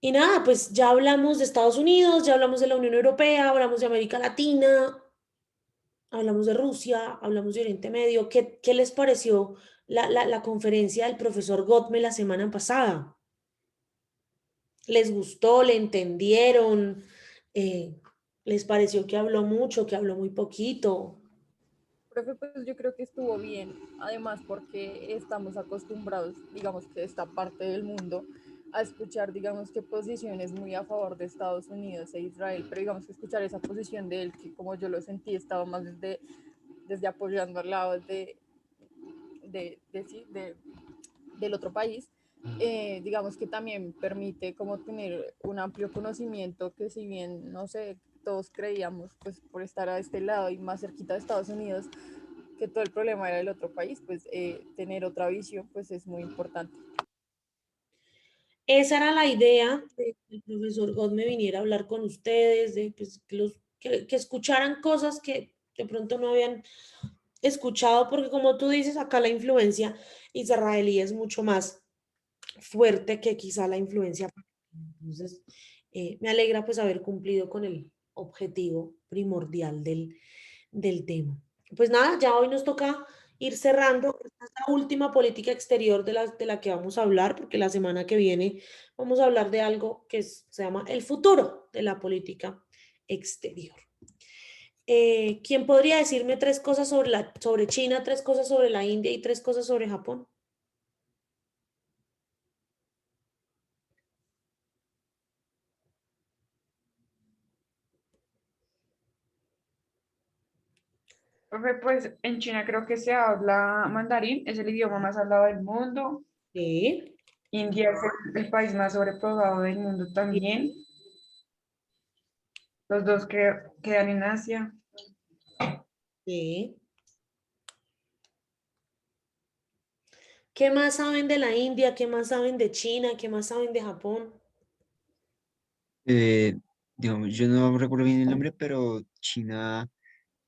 Y nada, pues ya hablamos de Estados Unidos, ya hablamos de la Unión Europea, hablamos de América Latina, hablamos de Rusia, hablamos de Oriente Medio. ¿Qué les pareció la conferencia del profesor Gottme la semana pasada? ¿Les gustó? ¿Le entendieron? Eh, ¿Les pareció que habló mucho, que habló muy poquito? Profe, pues yo creo que estuvo bien, además porque estamos acostumbrados, digamos que esta parte del mundo, a escuchar, digamos que posiciones muy a favor de Estados Unidos e Israel, pero digamos que escuchar esa posición de él, que como yo lo sentí, estaba más desde apoyando al lado sí, del otro país, digamos que también permite como tener un amplio conocimiento que si bien, no sé, todos creíamos, pues por estar a este lado y más cerquita de Estados Unidos, que todo el problema era del otro país, pues tener otra visión pues es muy importante. Esa era la idea de que el profesor God me viniera a hablar con ustedes, de pues, que escucharan cosas que de pronto no habían escuchado, porque como tú dices, acá la influencia israelí es mucho más fuerte que quizá la influencia. Entonces, me alegra pues haber cumplido con el objetivo primordial del tema. Pues nada, ya hoy nos toca ir cerrando. Esta es la última política exterior de la que vamos a hablar, porque la semana que viene vamos a hablar de algo que se llama el futuro de la política exterior. ¿Quién podría decirme tres cosas sobre China, tres cosas sobre la India y tres cosas sobre Japón? Profe, pues en China creo que se habla mandarín, es el idioma más hablado del mundo. Sí, India es el país más sobrepoblado del mundo también. sí, Los dos que quedan en Asia. sí. ¿Qué más saben de la India? ¿Qué más saben de China? ¿Qué más saben de Japón? Eh, digamos, yo no recuerdo bien el nombre, pero China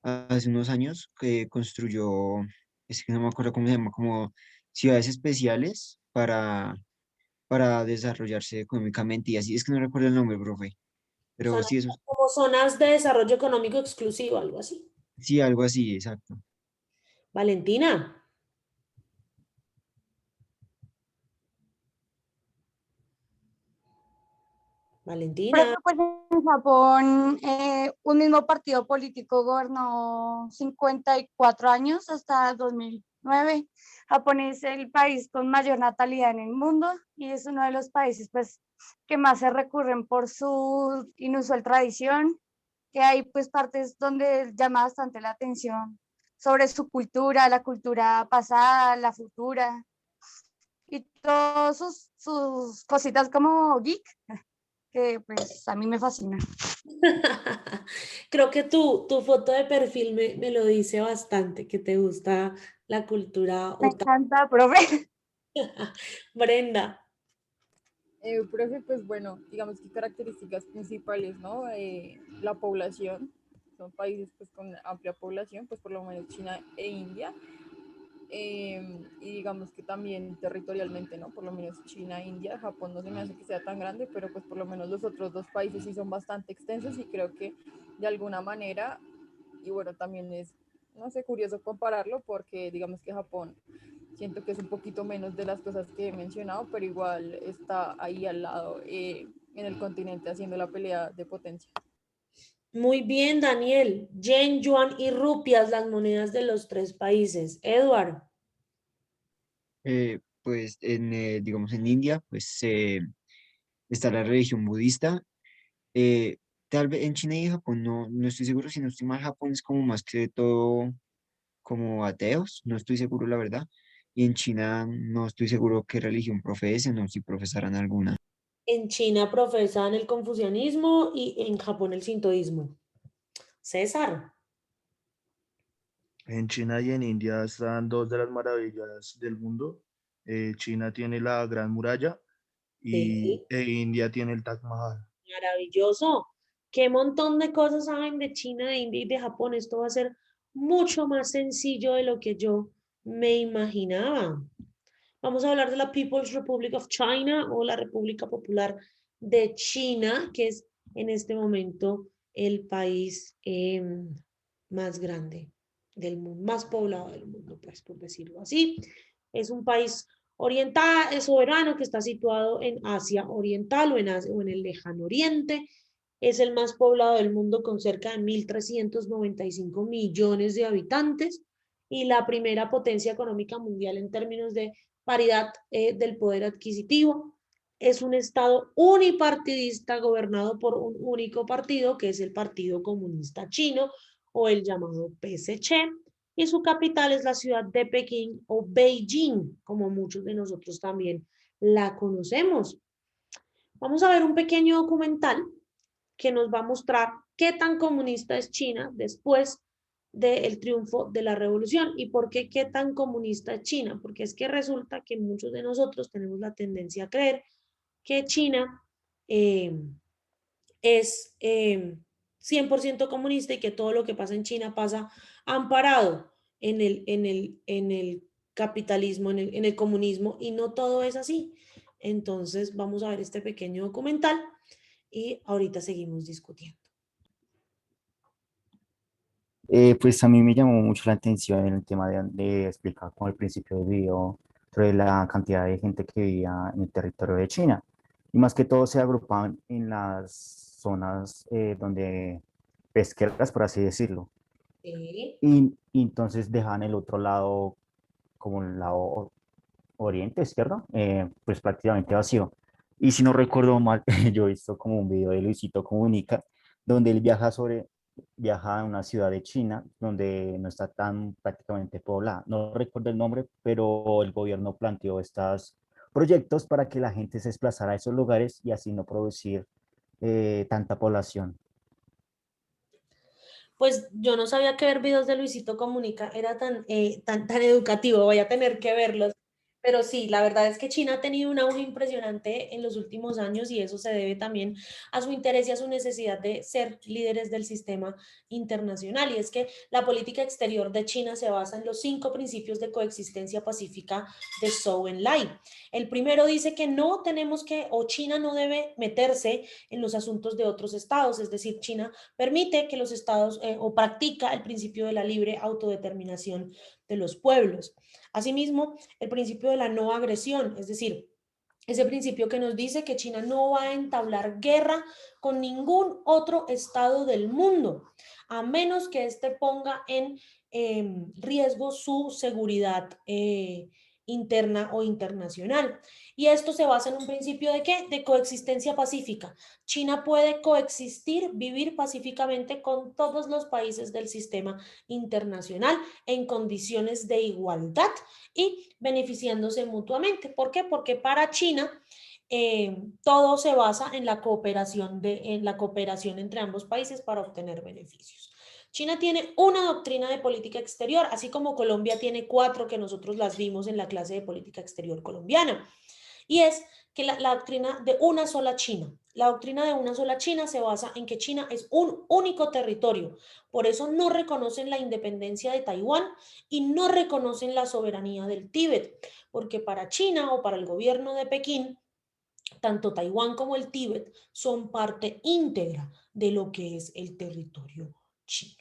hace unos años que construyó, es que no me acuerdo cómo se llama, como ciudades especiales para desarrollarse económicamente y así. Es que no recuerdo el nombre, profe, pero Zonas, sí, eso, como zonas de desarrollo económico exclusivo, algo así. sí, algo así, exacto. Valentina, Pero Valentina. pues en Japón un mismo partido político gobernó 54 años hasta el 2009. Japón es el país con mayor natalidad en el mundo y es uno de los países pues que más se recurren por su inusual tradición, que hay pues partes donde llama bastante la atención sobre su cultura, la cultura pasada, la futura y todas sus cositas como geek que pues a mí me fascina. Creo que tu foto de perfil me lo dice bastante, que te gusta la cultura Me otaku. encanta, profe. Brenda, Profe, pues bueno, digamos que características principales, ¿no? La población, son países pues con amplia población, pues por lo menos China e India, y digamos que también territorialmente, ¿no? Por lo menos China, India, Japón no se me hace que sea tan grande, pero pues por lo menos los otros dos países sí son bastante extensos y creo que de alguna manera, y bueno, también es, no sé, curioso compararlo porque digamos que Japón siento que es un poquito menos de las cosas que he mencionado, pero igual está ahí al lado en el continente haciendo la pelea de potencia. muy bien, Daniel. Yen, yuan y rupias, las monedas de los tres países. Edward, Pues digamos, en India, pues está la religión budista. Eh, Tal vez en China y Japón no estoy seguro, si no estoy mal, Japón es como más que todo como ateos, no estoy seguro la verdad. Y en China no estoy seguro qué religión profesen o si profesarán alguna. en China profesan el confucianismo y en Japón el sintoísmo. César. En China y en India están dos de las maravillas del mundo. China tiene la Gran Muralla Sí. e India tiene el Taj Mahal. Maravilloso. Qué montón de cosas saben de China, de India y de Japón. Esto va a ser mucho más sencillo de lo que yo me imaginaba. Vamos a hablar de la People's Republic of China o la República Popular de China, que es en este momento el país más grande del mundo, más poblado del mundo, pues por decirlo así. Es un país oriental, es soberano, que está situado en Asia Oriental o en el Lejano Oriente. Es el más poblado del mundo con cerca de 1.395 millones de habitantes y la primera potencia económica mundial en términos de paridad del poder adquisitivo. Es un estado unipartidista gobernado por un único partido, que es el Partido Comunista Chino o el llamado PSC, y su capital es la ciudad de Pekín o Beijing, como muchos de nosotros también la conocemos. Vamos a ver un pequeño documental que nos va a mostrar qué tan comunista es China después del triunfo de la revolución. ¿Y por qué qué tan comunista es China? Porque es que resulta que muchos de nosotros tenemos la tendencia a creer que China es 100% comunista y que todo lo que pasa en China pasa amparado en el capitalismo, en el comunismo, y no todo es así. Entonces vamos a ver este pequeño documental y ahorita seguimos discutiendo. Pues a mí me llamó mucho la atención el tema de explicar como el principio del video sobre la cantidad de gente que vivía en el territorio de China. Y más que todo se agrupaban en las zonas donde pesqueras, por así decirlo. Sí. Y entonces dejaban el otro lado, como el lado oriente, izquierdo, pues prácticamente vacío. Y si no recuerdo mal, yo he visto como un video de Luisito Comunica, donde él viaja a una ciudad de China donde no está tan prácticamente poblada. No recuerdo el nombre, pero el gobierno planteó estos proyectos para que la gente se desplazara a esos lugares y así no producir tanta población. Pues yo no sabía que ver videos de Luisito Comunica era tan educativo, voy a tener que verlos. Pero sí, la verdad es que China ha tenido un auge impresionante en los últimos años y eso se debe también a su interés y a su necesidad de ser líderes del sistema internacional. Y es que la política exterior de China se basa en los 5 principios de coexistencia pacífica de Zhou Enlai. El primero dice que no tenemos que, o China no debe meterse en los asuntos de otros estados, es decir, China permite que los estados o practica el principio de la libre autodeterminación de los pueblos. Asimismo, el principio de la no agresión, es decir, ese principio que nos dice que China no va a entablar guerra con ningún otro estado del mundo, a menos que éste ponga en riesgo su seguridad interna o internacional. Y esto se basa en un principio de ¿qué? De coexistencia pacífica. China puede coexistir, vivir pacíficamente con todos los países del sistema internacional en condiciones de igualdad y beneficiándose mutuamente. ¿Por qué? Porque para China todo se basa en la cooperación entre ambos países para obtener beneficios. China tiene una doctrina de política exterior, así como Colombia tiene 4 que nosotros las vimos en la clase de política exterior colombiana. Y es que la doctrina de una sola China. La doctrina de una sola China se basa en que China es un único territorio. Por eso no reconocen la independencia de Taiwán y no reconocen la soberanía del Tíbet, porque para China o para el gobierno de Pekín, tanto Taiwán como el Tíbet son parte íntegra de lo que es el territorio chino.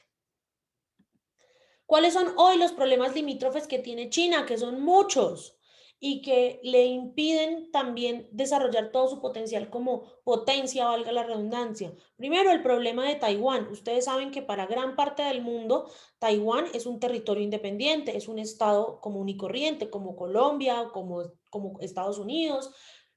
¿Cuáles son hoy los problemas limítrofes que tiene China? Que son muchos y que le impiden también desarrollar todo su potencial como potencia, valga la redundancia. Primero, el problema de Taiwán. Ustedes saben que para gran parte del mundo, Taiwán es un territorio independiente, es un estado común y corriente, como Colombia, como Estados Unidos,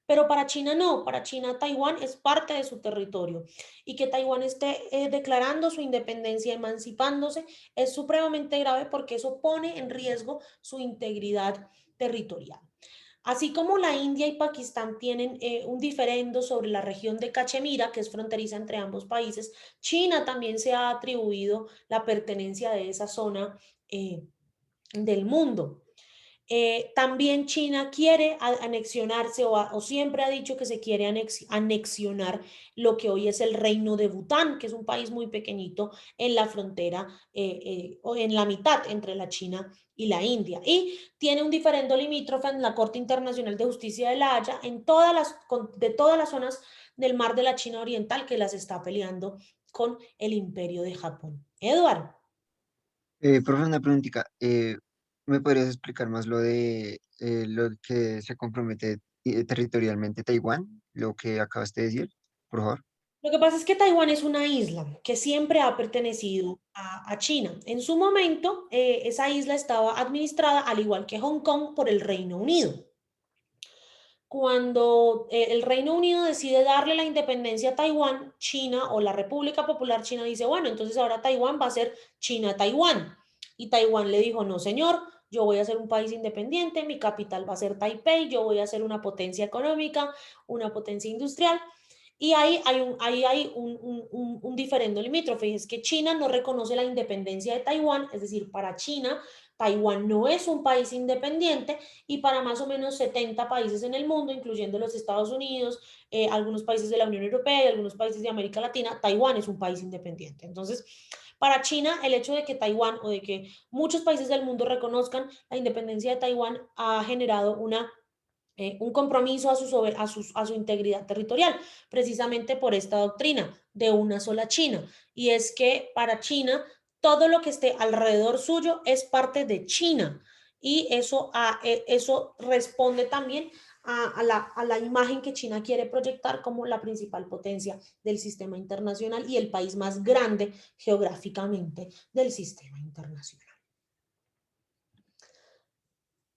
pero para China no, para China Taiwán es parte de su territorio y que Taiwán esté declarando su independencia, emancipándose, es supremamente grave porque eso pone en riesgo su integridad territorial. Así como la India y Pakistán tienen un diferendo sobre la región de Cachemira, que es fronteriza entre ambos países, China también se ha atribuido la pertenencia de esa zona del mundo. También China quiere anexionarse o siempre ha dicho que se quiere anexionar lo que hoy es el reino de Bután, que es un país muy pequeñito en la frontera o en la mitad entre la China y la India. Y tiene un diferendo limítrofe en la Corte Internacional de Justicia de La Haya de todas las zonas del mar de la China Oriental que las está peleando con el imperio de Japón. Eduardo. Profe, una preguntita. ¿Me podrías explicar más lo de lo que se compromete territorialmente Taiwán, lo que acabaste de decir, por favor? Lo que pasa es que Taiwán es una isla que siempre ha pertenecido a China. En su momento, esa isla estaba administrada, al igual que Hong Kong, por el Reino Unido. Cuando el Reino Unido decide darle la independencia a Taiwán, China o la República Popular China dice, bueno, entonces ahora Taiwán va a ser China-Taiwán. Y Taiwán le dijo, no señor, yo voy a ser un país independiente, mi capital va a ser Taipei, yo voy a ser una potencia económica, una potencia industrial. Y ahí hay un diferendo limítrofe, y es que China no reconoce la independencia de Taiwán, es decir, para China, Taiwán no es un país independiente, y para más o menos 70 países en el mundo, incluyendo los Estados Unidos, algunos países de la Unión Europea y algunos países de América Latina, Taiwán es un país independiente. Entonces, para China, el hecho de que Taiwán o de que muchos países del mundo reconozcan la independencia de Taiwán ha generado un compromiso a su integridad territorial, precisamente por esta doctrina de una sola China. Y es que para China, todo lo que esté alrededor suyo es parte de China. Y eso responde también a la imagen que China quiere proyectar como la principal potencia del sistema internacional y el país más grande geográficamente del sistema internacional.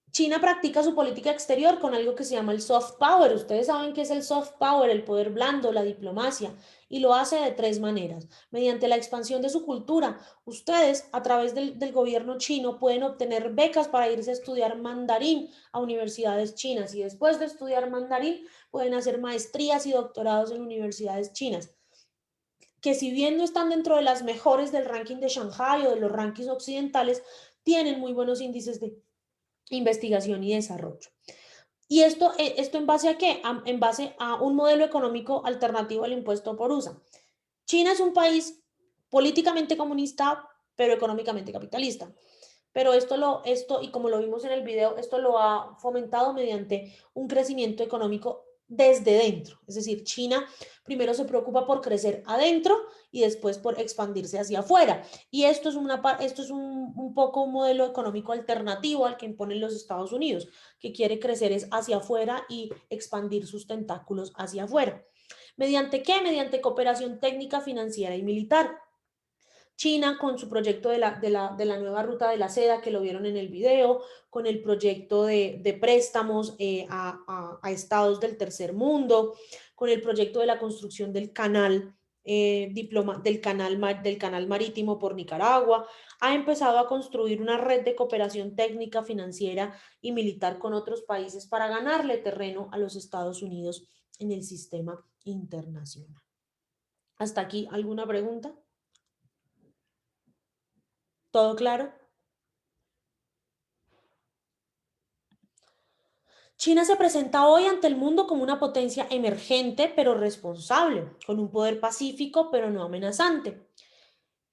China practica su política exterior con algo que se llama el soft power. Ustedes saben qué es el soft power, el poder blando, la diplomacia, y lo hace de tres maneras. Mediante la expansión de su cultura, ustedes a través del gobierno chino pueden obtener becas para irse a estudiar mandarín a universidades chinas, y después de estudiar mandarín pueden hacer maestrías y doctorados en universidades chinas, que si bien no están dentro de las mejores del ranking de Shanghai o de los rankings occidentales, tienen muy buenos índices de investigación y desarrollo. ¿Y esto en base a qué? En base a un modelo económico alternativo al impuesto por USA. China es un país políticamente comunista, pero económicamente capitalista. Pero y como lo vimos en el video, esto lo ha fomentado mediante un crecimiento económico desde dentro. Es decir, China primero se preocupa por crecer adentro y después por expandirse hacia afuera. Y esto es un poco un modelo económico alternativo al que imponen los Estados Unidos, que quiere crecer es hacia afuera y expandir sus tentáculos hacia afuera. ¿Mediante qué? Mediante cooperación técnica, financiera y militar. China con su proyecto de la nueva ruta de la seda, que lo vieron en el video, con el proyecto de préstamos a estados del tercer mundo, con el proyecto de la construcción del canal, del canal marítimo por Nicaragua, ha empezado a construir una red de cooperación técnica, financiera y militar con otros países para ganarle terreno a los Estados Unidos en el sistema internacional. ¿Hasta aquí alguna pregunta? ¿Todo claro? China se presenta hoy ante el mundo como una potencia emergente pero responsable, con un poder pacífico pero no amenazante.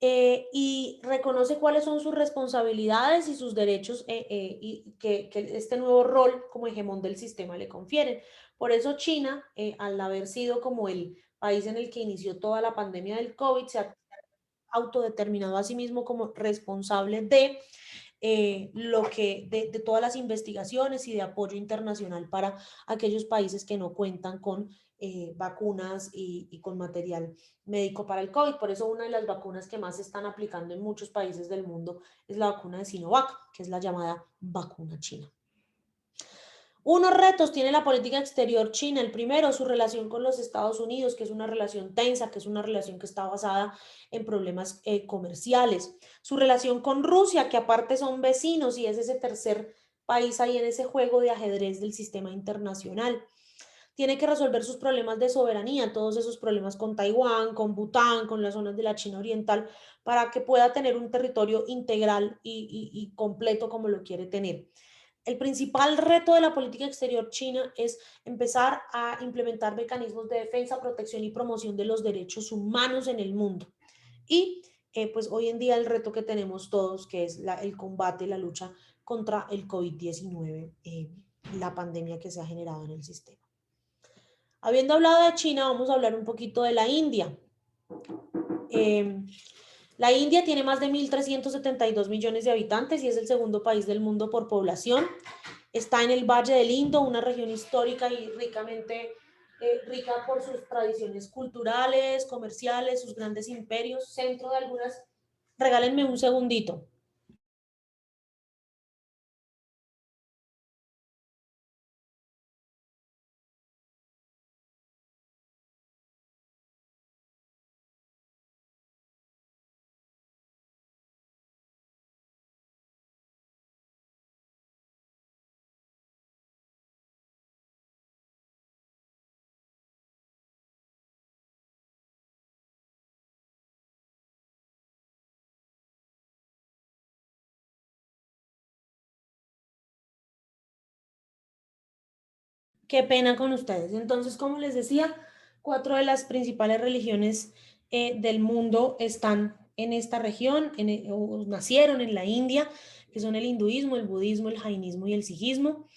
Y reconoce cuáles son sus responsabilidades y sus derechos y que este nuevo rol como hegemón del sistema le confieren. Por eso China, al haber sido como el país en el que inició toda la pandemia del COVID, se ha autodeterminado a sí mismo como responsable de todas las investigaciones y de apoyo internacional para aquellos países que no cuentan con vacunas y con material médico para el COVID. Por eso una de las vacunas que más se están aplicando en muchos países del mundo es la vacuna de Sinovac, que es la llamada vacuna china. Unos retos tiene la política exterior china. El primero, su relación con los Estados Unidos, que es una relación tensa, que es una relación que está basada en problemas comerciales. Su relación con Rusia, que aparte son vecinos y es ese tercer país ahí en ese juego de ajedrez del sistema internacional. Tiene que resolver sus problemas de soberanía, todos esos problemas con Taiwán, con Bután, con las zonas de la China Oriental, para que pueda tener un territorio integral y completo como lo quiere tener. El principal reto de la política exterior china es empezar a implementar mecanismos de defensa, protección y promoción de los derechos humanos en el mundo. Y pues hoy en día el reto que tenemos todos, que es el combate, la lucha contra el COVID-19, la pandemia que se ha generado en el sistema. Habiendo hablado de China, vamos a hablar un poquito de la India. La India tiene más de 1.372 millones de habitantes y es el segundo país del mundo por población. Está en el Valle del Indo, una región histórica y rica por sus tradiciones culturales, comerciales, sus grandes imperios, centro de algunas... Regálenme un segundito. Qué pena con ustedes. Entonces, como les decía, 4 de las principales religiones del mundo están en esta región, o nacieron en la India, que son el hinduismo, el budismo, el jainismo y el sijismo.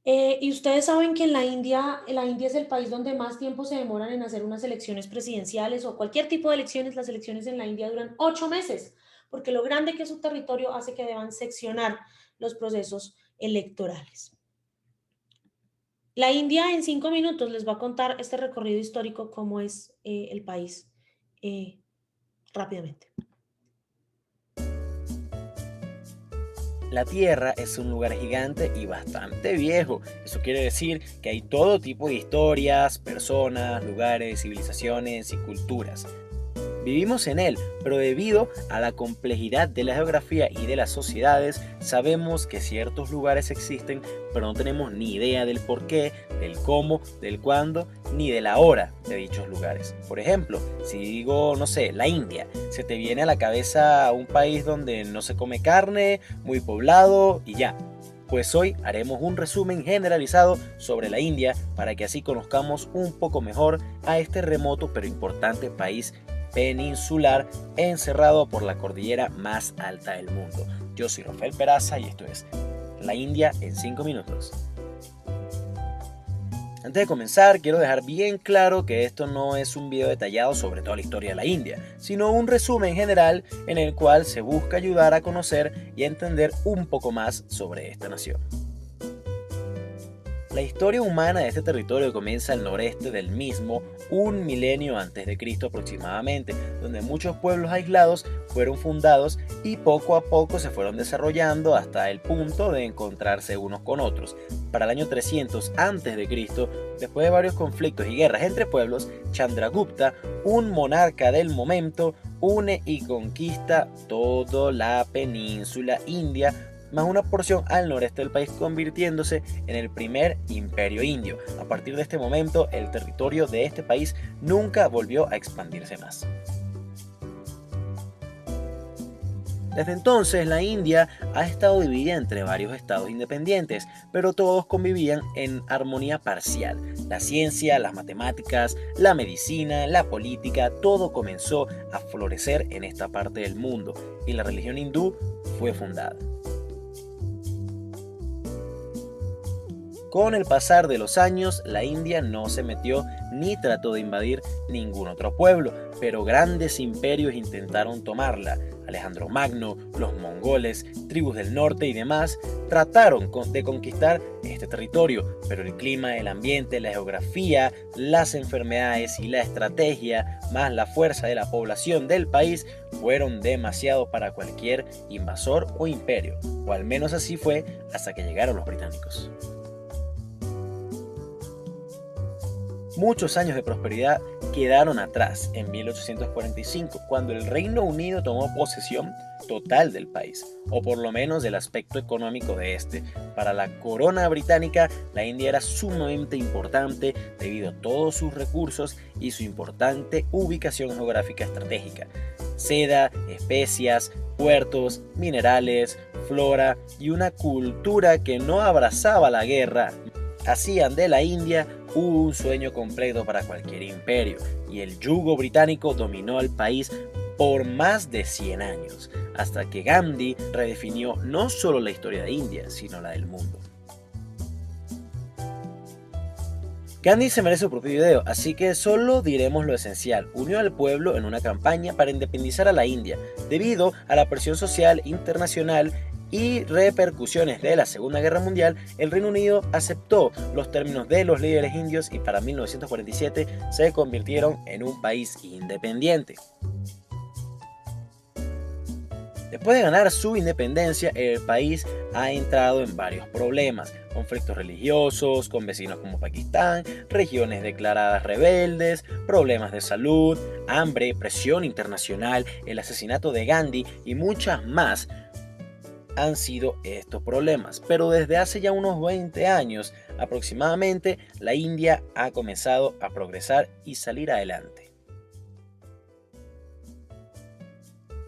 Y ustedes saben que en la India es el país donde más tiempo se demoran en hacer unas elecciones presidenciales o cualquier tipo de elecciones. Las elecciones en la India duran 8 meses, porque lo grande que es su territorio hace que deban seccionar los procesos electorales. La India en 5 minutos les va a contar este recorrido histórico, cómo es el país rápidamente. La Tierra es un lugar gigante y bastante viejo. Eso quiere decir que hay todo tipo de historias, personas, lugares, civilizaciones y culturas. Vivimos en él, pero debido a la complejidad de la geografía y de las sociedades, sabemos que ciertos lugares existen, pero no tenemos ni idea del por qué, del cómo, del cuándo, ni de la hora de dichos lugares. Por ejemplo, si digo, no sé, la India, se te viene a la cabeza un país donde no se come carne, muy poblado y ya. Pues hoy haremos un resumen generalizado sobre la India para que así conozcamos un poco mejor a este remoto pero importante país peninsular encerrado por la cordillera más alta del mundo. Yo soy Rafael Peraza y esto es La India en 5 minutos. Antes de comenzar, quiero dejar bien claro que esto no es un video detallado sobre toda la historia de la India, sino un resumen general en el cual se busca ayudar a conocer y a entender un poco más sobre esta nación. La historia humana de este territorio comienza al noreste del mismo, un milenio antes de Cristo aproximadamente, donde muchos pueblos aislados fueron fundados y poco a poco se fueron desarrollando hasta el punto de encontrarse unos con otros. Para el año 300 antes de Cristo, después de varios conflictos y guerras entre pueblos, Chandragupta, un monarca del momento, une y conquista toda la península india, más una porción al noreste del país, convirtiéndose en el primer imperio indio. A partir de este momento, el territorio de este país nunca volvió a expandirse más. Desde entonces, la India ha estado dividida entre varios estados independientes, pero todos convivían en armonía parcial. La ciencia, las matemáticas, la medicina, la política, todo comenzó a florecer en esta parte del mundo y la religión hindú fue fundada. Con el pasar de los años, la India no se metió ni trató de invadir ningún otro pueblo, pero grandes imperios intentaron tomarla. Alejandro Magno, los mongoles, tribus del norte y demás trataron de conquistar este territorio, pero el clima, el ambiente, la geografía, las enfermedades y la estrategia, más la fuerza de la población del país, fueron demasiado para cualquier invasor o imperio, o al menos así fue hasta que llegaron los británicos. Muchos años de prosperidad quedaron atrás en 1845, cuando el Reino Unido tomó posesión total del país, o por lo menos del aspecto económico de este. Para la corona británica, la India era sumamente importante debido a todos sus recursos y su importante ubicación geográfica estratégica. Seda, especias, puertos, minerales, flora y una cultura que no abrazaba la guerra hacían de la India un sueño completo para cualquier imperio, y el yugo británico dominó al país por más de 100 años, hasta que Gandhi redefinió no solo la historia de India, sino la del mundo. Gandhi se merece su propio video, así que solo diremos lo esencial. Unió al pueblo en una campaña para independizar a la India, debido a la presión social internacional y repercusiones de la Segunda Guerra Mundial. El Reino Unido aceptó los términos de los líderes indios y para 1947 se convirtieron en un país independiente. Después de ganar su independencia, el país ha entrado en varios problemas: conflictos religiosos con vecinos como Pakistán, regiones declaradas rebeldes, problemas de salud, hambre, presión internacional, el asesinato de Gandhi y muchas más han sido estos problemas. Pero desde hace ya unos 20 años aproximadamente, la India ha comenzado a progresar y salir adelante.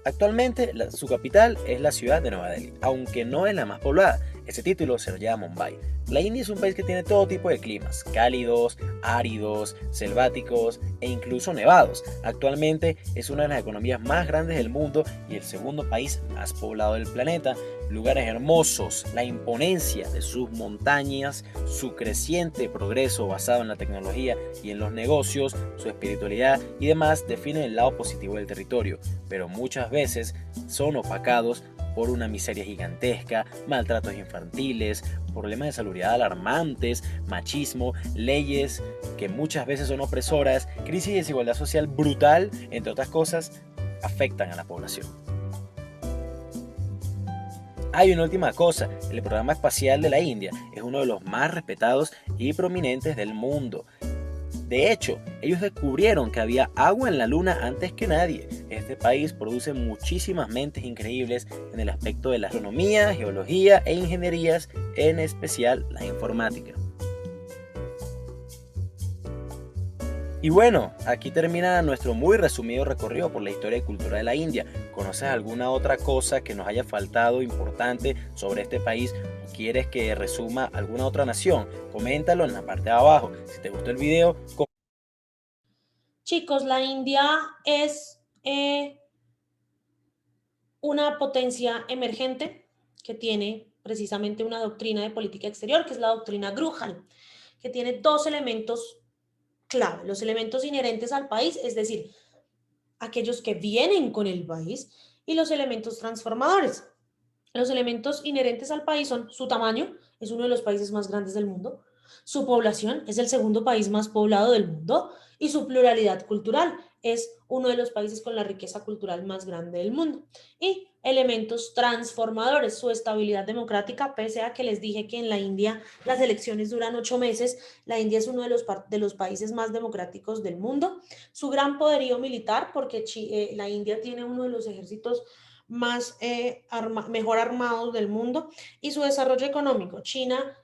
Actualmente su capital es la ciudad de Nueva Delhi, aunque no es la más poblada. Este título se lo lleva Mumbai. La India es un país que tiene todo tipo de climas: cálidos, áridos, selváticos e incluso nevados. Actualmente es una de las economías más grandes del mundo y el segundo país más poblado del planeta. Lugares hermosos, la imponencia de sus montañas, su creciente progreso basado en la tecnología y en los negocios, su espiritualidad y demás definen el lado positivo del territorio, pero muchas veces son opacados por una miseria gigantesca, maltratos infantiles, problemas de salubridad alarmantes, machismo, leyes que muchas veces son opresoras, crisis y desigualdad social brutal, entre otras cosas, afectan a la población. Hay una última cosa: el programa espacial de la India es uno de los más respetados y prominentes del mundo. De hecho, ellos descubrieron que había agua en la luna antes que nadie. Este país produce muchísimas mentes increíbles en el aspecto de la astronomía, geología e ingenierías, en especial la informática. Y bueno, aquí termina nuestro muy resumido recorrido por la historia y cultura de la India. ¿Conoces alguna otra cosa que nos haya faltado importante sobre este país? ¿O quieres que resuma alguna otra nación? Coméntalo en la parte de abajo. Si te gustó el video, Chicos, la India es una potencia emergente que tiene precisamente una doctrina de política exterior, que es la doctrina Grujal, que tiene dos elementos clave: los elementos inherentes al país, es decir, aquellos que vienen con el país, y los elementos transformadores. Los elementos inherentes al país son su tamaño, es uno de los países más grandes del mundo; su población, es el segundo país más poblado del mundo; y su pluralidad cultural, es uno de los países con la riqueza cultural más grande del mundo. Y elementos transformadores, su estabilidad democrática, pese a que les dije que en la India las elecciones duran 8 meses, la India es uno de los países más democráticos del mundo; su gran poderío militar, porque la India tiene uno de los ejércitos más mejor armados del mundo; y su desarrollo económico.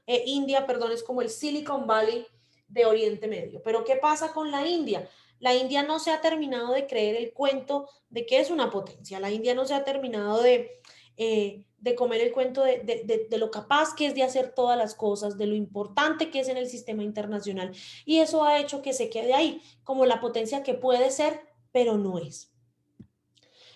India, es como el Silicon Valley de Oriente Medio. Pero ¿qué pasa con la India? La India no se ha terminado de creer el cuento de que es una potencia. La India no se ha terminado de comer el cuento de lo capaz que es de hacer todas las cosas, de lo importante que es en el sistema internacional. Y eso ha hecho que se quede ahí, como la potencia que puede ser, pero no es.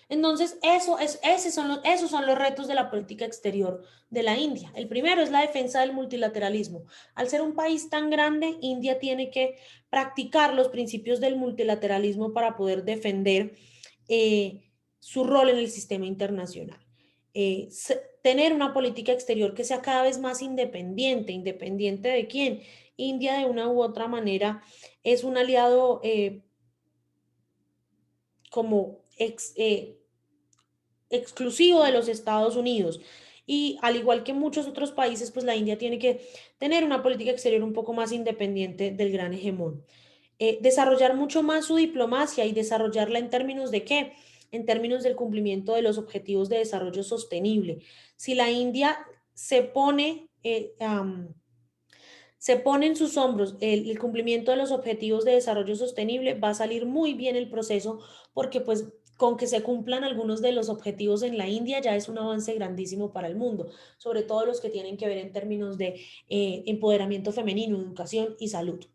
Entonces, esos son los retos de la política exterior de la India. El primero es la defensa del multilateralismo. Al ser un país tan grande, India tiene que practicar los principios del multilateralismo para poder defender su rol en el sistema internacional. Tener una política exterior que sea cada vez más independiente. ¿Independiente de quién? India, de una u otra manera, es un aliado exclusivo de los Estados Unidos. Y al igual que muchos otros países, pues la India tiene que tener una política exterior un poco más independiente del gran hegemón. Desarrollar mucho más su diplomacia, y desarrollarla en términos de ¿qué? En términos del cumplimiento de los objetivos de desarrollo sostenible. Si la India se pone en sus hombros el cumplimiento de los objetivos de desarrollo sostenible, va a salir muy bien el proceso, porque pues con que se cumplan algunos de los objetivos en la India ya es un avance grandísimo para el mundo, sobre todo los que tienen que ver en términos de empoderamiento femenino, educación y salud.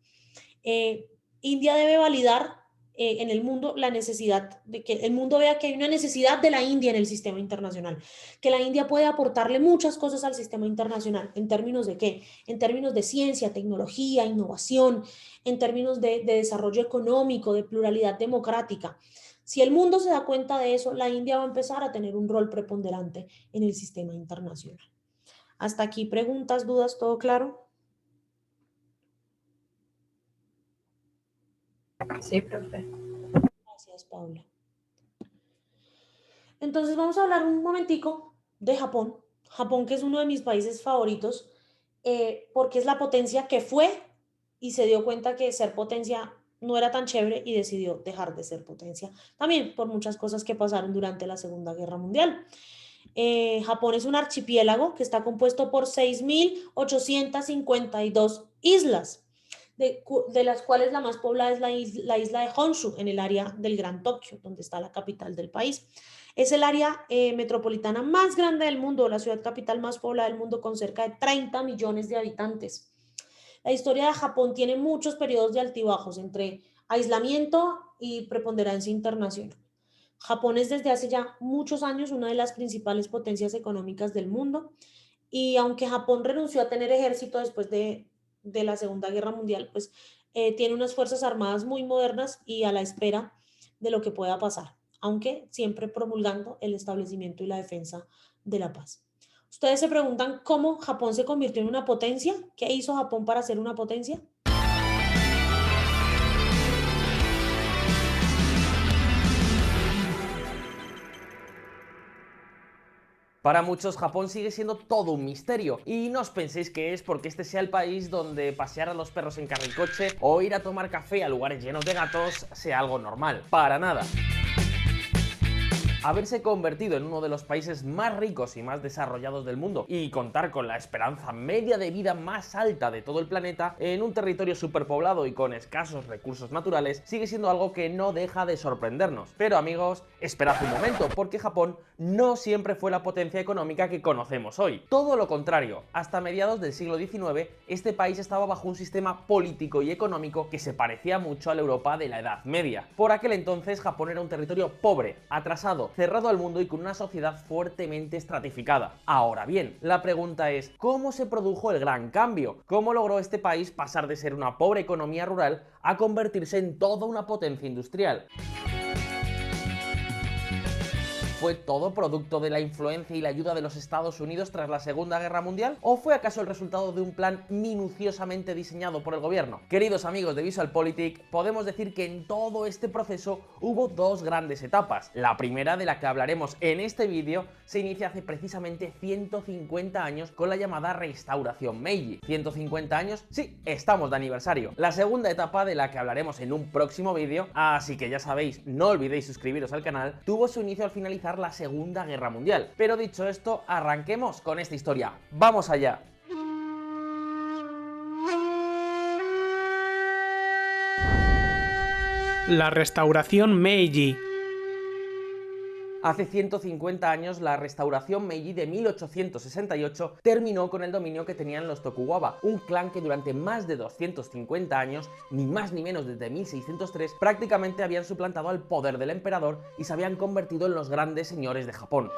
India debe validar en el mundo la necesidad de que el mundo vea que hay una necesidad de la India en el sistema internacional, que la India puede aportarle muchas cosas al sistema internacional. ¿En términos de qué? En términos de ciencia, tecnología, innovación, en términos de desarrollo económico, de pluralidad democrática. Si el mundo se da cuenta de eso, la India va a empezar a tener un rol preponderante en el sistema internacional. Hasta aquí, preguntas, dudas, ¿todo claro? Sí, profe. Gracias, Paula. Entonces vamos a hablar un momentico de Japón. Japón, que es uno de mis países favoritos, porque es la potencia que fue y se dio cuenta que ser potencia no era tan chévere y decidió dejar de ser potencia. También por muchas cosas que pasaron durante la Segunda Guerra Mundial. Japón es un archipiélago que está compuesto por 6.852 islas, de las cuales la más poblada es la isla de Honshu, en el área del Gran Tokio, donde está la capital del país. Es el área metropolitana más grande del mundo, la ciudad capital más poblada del mundo, con cerca de 30 millones de habitantes. La historia de Japón tiene muchos periodos de altibajos entre aislamiento y preponderancia internacional. Japón es desde hace ya muchos años una de las principales potencias económicas del mundo, y aunque Japón renunció a tener ejército después de la Segunda Guerra Mundial, pues tiene unas fuerzas armadas muy modernas y a la espera de lo que pueda pasar, aunque siempre promulgando el establecimiento y la defensa de la paz. Ustedes se preguntan cómo Japón se convirtió en una potencia. ¿Qué hizo Japón para ser una potencia? Para muchos, Japón sigue siendo todo un misterio, y no os penséis que es porque este sea el país donde pasear a los perros en carricoche o ir a tomar café a lugares llenos de gatos sea algo normal. Para nada. Haberse convertido en uno de los países más ricos y más desarrollados del mundo y contar con la esperanza media de vida más alta de todo el planeta en un territorio superpoblado y con escasos recursos naturales sigue siendo algo que no deja de sorprendernos. Pero amigos, esperad un momento, porque Japón no siempre fue la potencia económica que conocemos hoy. Todo lo contrario, hasta mediados del siglo XIX este país estaba bajo un sistema político y económico que se parecía mucho a la Europa de la Edad Media. Por aquel entonces Japón era un territorio pobre, atrasado, cerrado al mundo y con una sociedad fuertemente estratificada. Ahora bien, la pregunta es, ¿cómo se produjo el gran cambio? ¿Cómo logró este país pasar de ser una pobre economía rural a convertirse en toda una potencia industrial? ¿Fue todo producto de la influencia y la ayuda de los Estados Unidos tras la Segunda Guerra Mundial? ¿O fue acaso el resultado de un plan minuciosamente diseñado por el gobierno? Queridos amigos de VisualPolitik, podemos decir que en todo este proceso hubo dos grandes etapas. La primera, de la que hablaremos en este vídeo, se inicia hace precisamente 150 años con la llamada Restauración Meiji. ¿150 años? Sí, estamos de aniversario. La segunda etapa, de la que hablaremos en un próximo vídeo, así que ya sabéis, no olvidéis suscribiros al canal, tuvo su inicio al finalizar la Segunda Guerra Mundial. Pero dicho esto, arranquemos con esta historia. ¡Vamos allá! La Restauración Meiji. Hace 150 años, la Restauración Meiji de 1868 terminó con el dominio que tenían los Tokugawa, un clan que durante más de 250 años, ni más ni menos desde 1603, prácticamente habían suplantado al poder del emperador y se habían convertido en los grandes señores de Japón.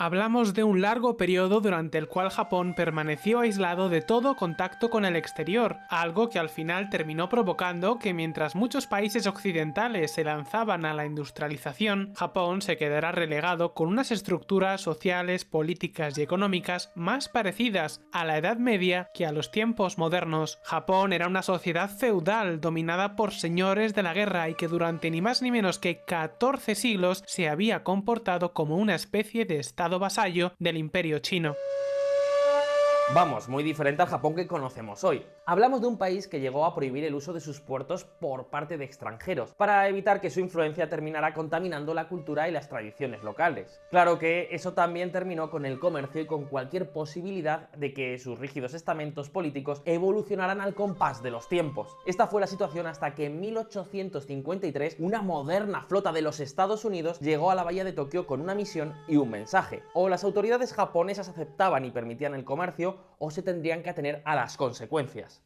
Hablamos de un largo periodo durante el cual Japón permaneció aislado de todo contacto con el exterior, algo que al final terminó provocando que mientras muchos países occidentales se lanzaban a la industrialización, Japón se quedara relegado con unas estructuras sociales, políticas y económicas más parecidas a la Edad Media que a los tiempos modernos. Japón era una sociedad feudal dominada por señores de la guerra y que durante ni más ni menos que 14 siglos se había comportado como una especie de estado vasallo del Imperio chino. Vamos, muy diferente al Japón que conocemos hoy. Hablamos de un país que llegó a prohibir el uso de sus puertos por parte de extranjeros, para evitar que su influencia terminara contaminando la cultura y las tradiciones locales. Claro que eso también terminó con el comercio y con cualquier posibilidad de que sus rígidos estamentos políticos evolucionaran al compás de los tiempos. Esta fue la situación hasta que en 1853 una moderna flota de los Estados Unidos llegó a la bahía de Tokio con una misión y un mensaje. O las autoridades japonesas aceptaban y permitían el comercio, o se tendrían que atener a las consecuencias.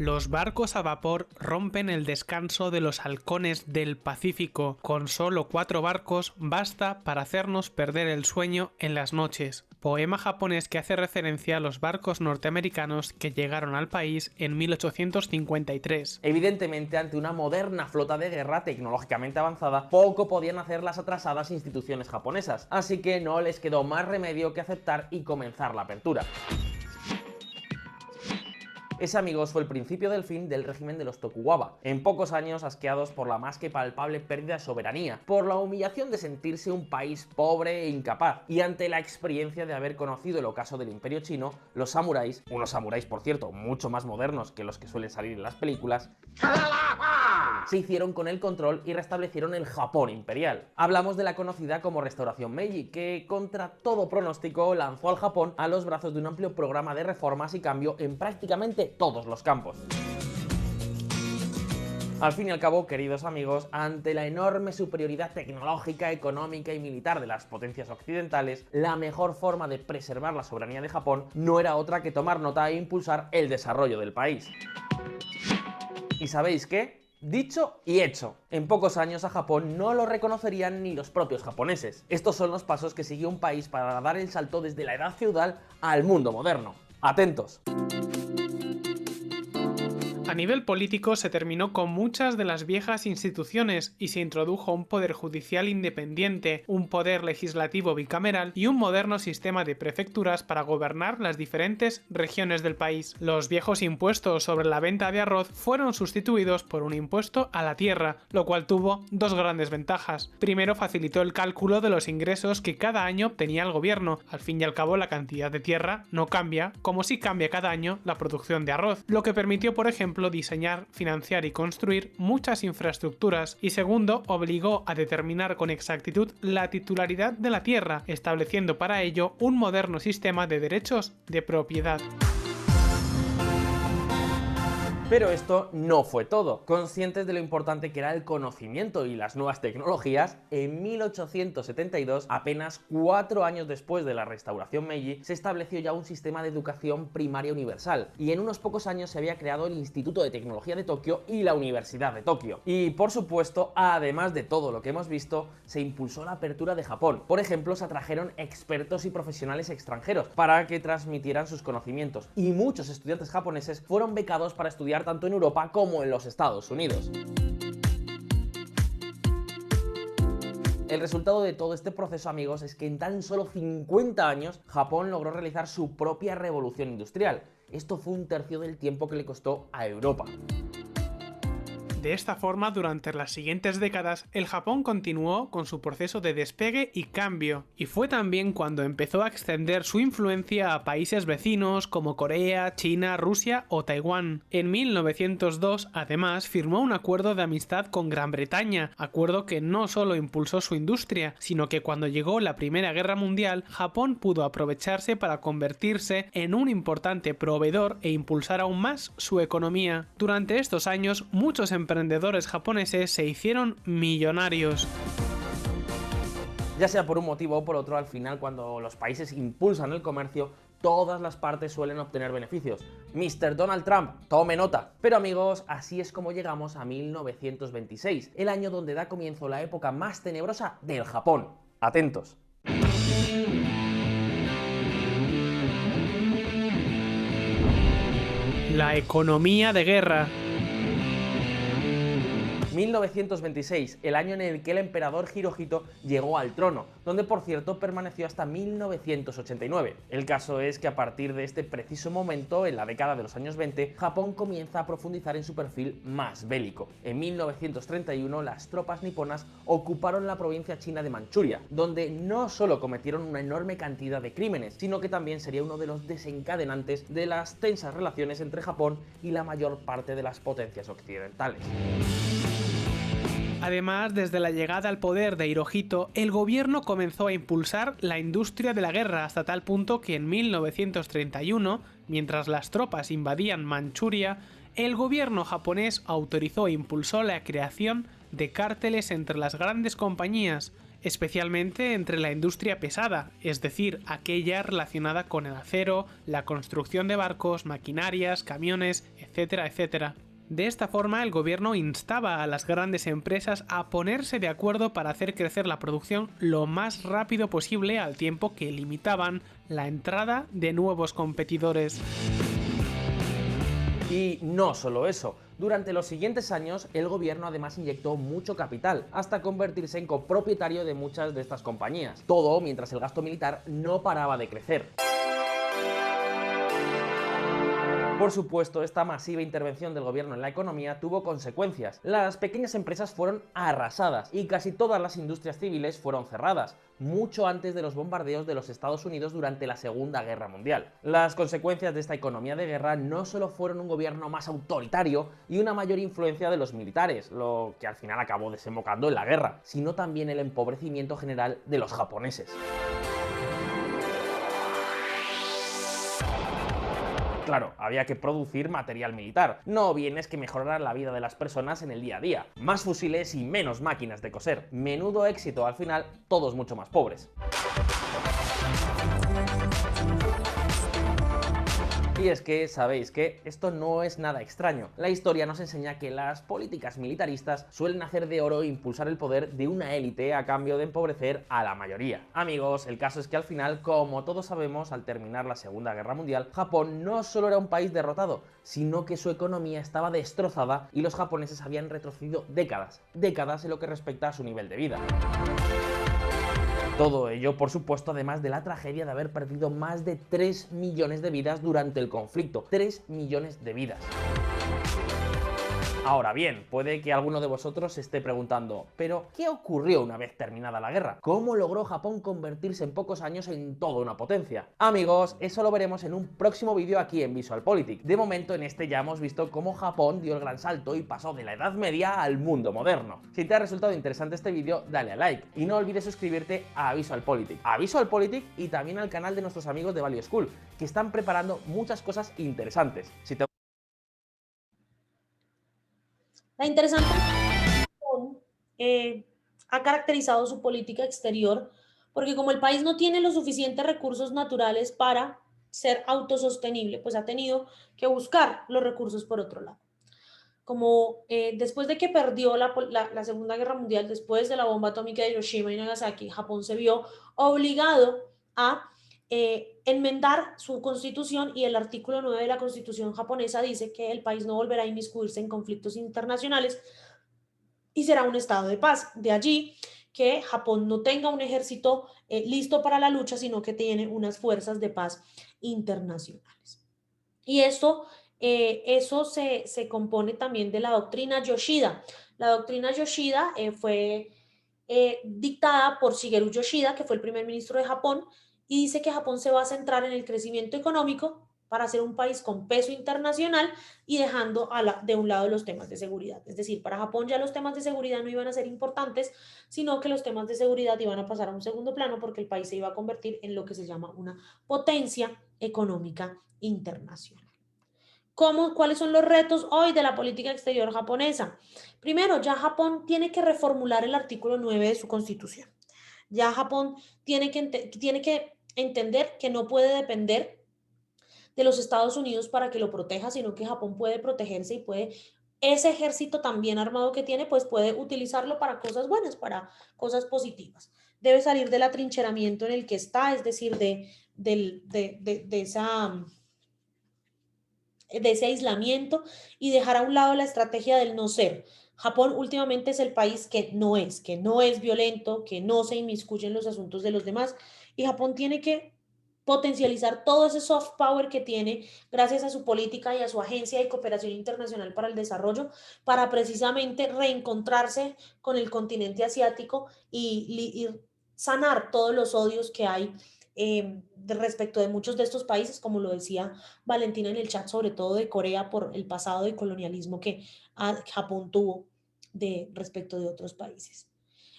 Los barcos a vapor rompen el descanso de los halcones del Pacífico. Con solo 4 barcos basta para hacernos perder el sueño en las noches. Poema japonés que hace referencia a los barcos norteamericanos que llegaron al país en 1853. Evidentemente, ante una moderna flota de guerra tecnológicamente avanzada, poco podían hacer las atrasadas instituciones japonesas, así que no les quedó más remedio que aceptar y comenzar la apertura. Ese, amigos, fue el principio del fin del régimen de los Tokugawa, en pocos años asqueados por la más que palpable pérdida de soberanía, por la humillación de sentirse un país pobre e incapaz, y ante la experiencia de haber conocido el ocaso del Imperio Chino, los samuráis, unos samuráis por cierto mucho más modernos que los que suelen salir en las películas, se hicieron con el control y restablecieron el Japón imperial. Hablamos de la conocida como Restauración Meiji, que contra todo pronóstico lanzó al Japón a los brazos de un amplio programa de reformas y cambio en prácticamente todos los campos. Al fin y al cabo, queridos amigos, ante la enorme superioridad tecnológica, económica y militar de las potencias occidentales, la mejor forma de preservar la soberanía de Japón no era otra que tomar nota e impulsar el desarrollo del país. ¿Y sabéis qué? Dicho y hecho. En pocos años a Japón no lo reconocerían ni los propios japoneses. Estos son los pasos que siguió un país para dar el salto desde la edad feudal al mundo moderno. ¡Atentos! A nivel político se terminó con muchas de las viejas instituciones y se introdujo un poder judicial independiente, un poder legislativo bicameral y un moderno sistema de prefecturas para gobernar las diferentes regiones del país. Los viejos impuestos sobre la venta de arroz fueron sustituidos por un impuesto a la tierra, lo cual tuvo 2 grandes ventajas. Primero, facilitó el cálculo de los ingresos que cada año obtenía el gobierno. Al fin y al cabo, la cantidad de tierra no cambia, como sí cambia cada año la producción de arroz, lo que permitió, por ejemplo, diseñar, financiar y construir muchas infraestructuras, y segundo, obligó a determinar con exactitud la titularidad de la tierra, estableciendo para ello un moderno sistema de derechos de propiedad. Pero esto no fue todo. Conscientes de lo importante que era el conocimiento y las nuevas tecnologías, en 1872, apenas 4 años después de la restauración Meiji, se estableció ya un sistema de educación primaria universal, y en unos pocos años se había creado el Instituto de Tecnología de Tokio y la Universidad de Tokio. Y por supuesto, además de todo lo que hemos visto, se impulsó la apertura de Japón. Por ejemplo, se atrajeron expertos y profesionales extranjeros para que transmitieran sus conocimientos, y muchos estudiantes japoneses fueron becados para estudiar tanto en Europa como en los Estados Unidos. El resultado de todo este proceso, amigos, es que en tan solo 50 años Japón logró realizar su propia revolución industrial. Esto fue 1/3 del tiempo que le costó a Europa. De esta forma, durante las siguientes décadas, el Japón continuó con su proceso de despegue y cambio, y fue también cuando empezó a extender su influencia a países vecinos como Corea, China, Rusia o Taiwán. En 1902, además, firmó un acuerdo de amistad con Gran Bretaña, acuerdo que no solo impulsó su industria, sino que cuando llegó la Primera Guerra Mundial, Japón pudo aprovecharse para convertirse en un importante proveedor e impulsar aún más su economía. Durante estos años, muchos emprendedores japoneses se hicieron millonarios. Ya sea por un motivo o por otro, al final, cuando los países impulsan el comercio, todas las partes suelen obtener beneficios. Mr. Donald Trump, tome nota. Pero amigos, así es como llegamos a 1926, el año donde da comienzo la época más tenebrosa del Japón. Atentos. La economía de guerra. 1926, el año en el que el emperador Hirohito llegó al trono, donde por cierto permaneció hasta 1989. El caso es que a partir de este preciso momento, en la década de los años 20, Japón comienza a profundizar en su perfil más bélico. En 1931, las tropas niponas ocuparon la provincia china de Manchuria, donde no solo cometieron una enorme cantidad de crímenes, sino que también sería uno de los desencadenantes de las tensas relaciones entre Japón y la mayor parte de las potencias occidentales. Además, desde la llegada al poder de Hirohito, el gobierno comenzó a impulsar la industria de la guerra hasta tal punto que en 1931, mientras las tropas invadían Manchuria, el gobierno japonés autorizó e impulsó la creación de cárteles entre las grandes compañías, especialmente entre la industria pesada, es decir, aquella relacionada con el acero, la construcción de barcos, maquinarias, camiones, etcétera, etcétera. De esta forma, el gobierno instaba a las grandes empresas a ponerse de acuerdo para hacer crecer la producción lo más rápido posible, al tiempo que limitaban la entrada de nuevos competidores. Y no solo eso, durante los siguientes años el gobierno además inyectó mucho capital, hasta convertirse en copropietario de muchas de estas compañías. Todo mientras el gasto militar no paraba de crecer. Por supuesto, esta masiva intervención del gobierno en la economía tuvo consecuencias. Las pequeñas empresas fueron arrasadas y casi todas las industrias civiles fueron cerradas, mucho antes de los bombardeos de los Estados Unidos durante la Segunda Guerra Mundial. Las consecuencias de esta economía de guerra no solo fueron un gobierno más autoritario y una mayor influencia de los militares, lo que al final acabó desembocando en la guerra, sino también el empobrecimiento general de los japoneses. Claro, había que producir material militar, no bienes que mejoraran la vida de las personas en el día a día. Más fusiles y menos máquinas de coser. Menudo éxito, al final, todos mucho más pobres. Y es que, ¿sabéis qué? Esto no es nada extraño. La historia nos enseña que las políticas militaristas suelen hacer de oro e impulsar el poder de una élite a cambio de empobrecer a la mayoría. Amigos, el caso es que al final, como todos sabemos, al terminar la Segunda Guerra Mundial, Japón no solo era un país derrotado, sino que su economía estaba destrozada y los japoneses habían retrocedido décadas en lo que respecta a su nivel de vida. Todo ello, por supuesto, además de la tragedia de haber perdido más de 3 millones de vidas durante el conflicto. 3 millones de vidas. Ahora bien, puede que alguno de vosotros se esté preguntando, ¿pero qué ocurrió una vez terminada la guerra? ¿Cómo logró Japón convertirse en pocos años en toda una potencia? Amigos, eso lo veremos en un próximo vídeo aquí en VisualPolitik. De momento, en este ya hemos visto cómo Japón dio el gran salto y pasó de la Edad Media al mundo moderno. Si te ha resultado interesante este vídeo, dale a like y no olvides suscribirte a VisualPolitik y también al canal de nuestros amigos de Value School, que están preparando muchas cosas interesantes. Si te La interesante ha caracterizado su política exterior porque como el país no tiene los suficientes recursos naturales para ser autosostenible, pues ha tenido que buscar los recursos por otro lado. Como después de que perdió la Segunda Guerra Mundial, después de la bomba atómica de Hiroshima y Nagasaki, Japón se vio obligado a enmendar su constitución y el artículo 9 de la constitución japonesa dice que el país no volverá a inmiscuirse en conflictos internacionales y será un estado de paz. De allí que Japón no tenga un ejército listo para la lucha, sino que tiene unas fuerzas de paz internacionales. Y eso se compone también de la doctrina Yoshida. La doctrina Yoshida fue dictada por Shigeru Yoshida, que fue el primer ministro de Japón, y dice que Japón se va a centrar en el crecimiento económico para ser un país con peso internacional y dejando de un lado los temas de seguridad. Es decir, para Japón ya los temas de seguridad no iban a ser importantes, sino que los temas de seguridad iban a pasar a un segundo plano porque el país se iba a convertir en lo que se llama una potencia económica internacional. ¿Cuáles son los retos hoy de la política exterior japonesa? Primero, ya Japón tiene que reformular el artículo 9 de su constitución. Ya Japón tiene que entender que no puede depender de los Estados Unidos para que lo proteja, sino que Japón puede protegerse y ese ejército tan bien armado que tiene, pues puede utilizarlo para cosas buenas, para cosas positivas. Debe salir del atrincheramiento en el que está, es decir, de ese aislamiento y dejar a un lado la estrategia del no ser. Japón últimamente es el país que no es violento, que no se inmiscuye en los asuntos de los demás y Japón tiene que potencializar todo ese soft power que tiene gracias a su política y a su agencia de cooperación internacional para el desarrollo para precisamente reencontrarse con el continente asiático y sanar todos los odios que hay respecto de muchos de estos países, como lo decía Valentina en el chat, sobre todo de Corea por el pasado de colonialismo que Japón tuvo respecto de otros países.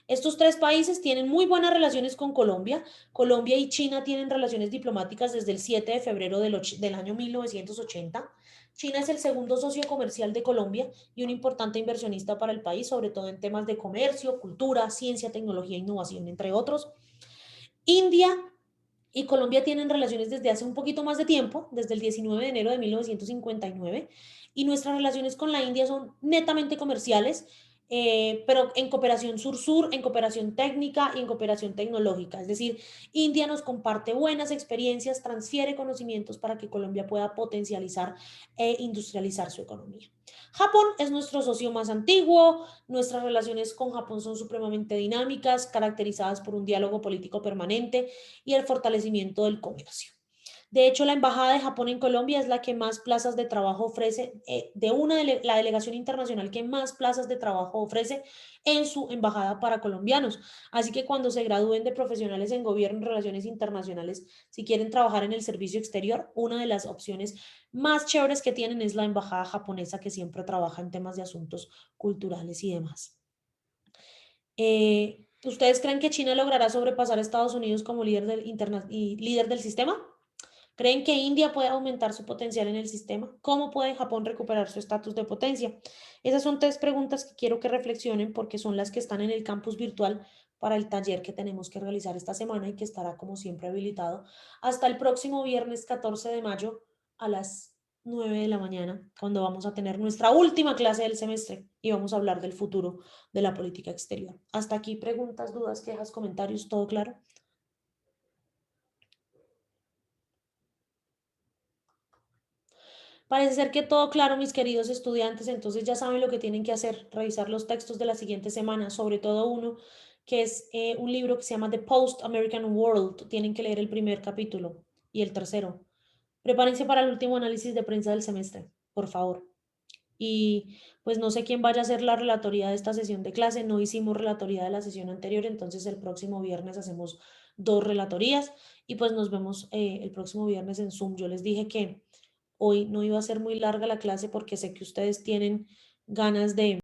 Estos tres países tienen muy buenas relaciones con Colombia. Colombia y China tienen relaciones diplomáticas desde el 7 de febrero del año 1980. China es el segundo socio comercial de Colombia y un importante inversionista para el país, sobre todo en temas de comercio, cultura, ciencia, tecnología e innovación, entre otros. India y Colombia tienen relaciones desde hace un poquito más de tiempo, desde el 19 de enero de 1959, y nuestras relaciones con la India son netamente comerciales, pero en cooperación sur-sur, en cooperación técnica y en cooperación tecnológica. Es decir, India nos comparte buenas experiencias, transfiere conocimientos para que Colombia pueda potencializar e industrializar su economía. Japón es nuestro socio más antiguo, nuestras relaciones con Japón son supremamente dinámicas, caracterizadas por un diálogo político permanente y el fortalecimiento del comercio. De hecho, la Embajada de Japón en Colombia es la que más plazas de trabajo ofrece, la delegación internacional que más plazas de trabajo ofrece en su embajada para colombianos. Así que cuando se gradúen de profesionales en gobierno y relaciones internacionales, si quieren trabajar en el servicio exterior, una de las opciones más chéveres que tienen es la embajada japonesa, que siempre trabaja en temas de asuntos culturales y demás. ¿Ustedes creen que China logrará sobrepasar a Estados Unidos como líder del sistema? ¿Creen que India puede aumentar su potencial en el sistema? ¿Cómo puede Japón recuperar su estatus de potencia? Esas son tres preguntas que quiero que reflexionen porque son las que están en el campus virtual para el taller que tenemos que realizar esta semana y que estará como siempre habilitado hasta el próximo viernes 14 de mayo a las 9 de la mañana, cuando vamos a tener nuestra última clase del semestre y vamos a hablar del futuro de la política exterior. Hasta aquí, preguntas, dudas, quejas, comentarios, ¿todo claro? Parece ser que todo claro, mis queridos estudiantes, entonces ya saben lo que tienen que hacer, revisar los textos de la siguiente semana, sobre todo uno que es un libro que se llama The Post-American World. Tienen que leer el primer capítulo y el tercero. Prepárense para el último análisis de prensa del semestre, por favor. Y pues no sé quién vaya a hacer la relatoría de esta sesión de clase, no hicimos relatoría de la sesión anterior, entonces el próximo viernes hacemos 2 relatorías y pues nos vemos el próximo viernes en Zoom. Yo les dije que hoy no iba a ser muy larga la clase porque sé que ustedes tienen ganas de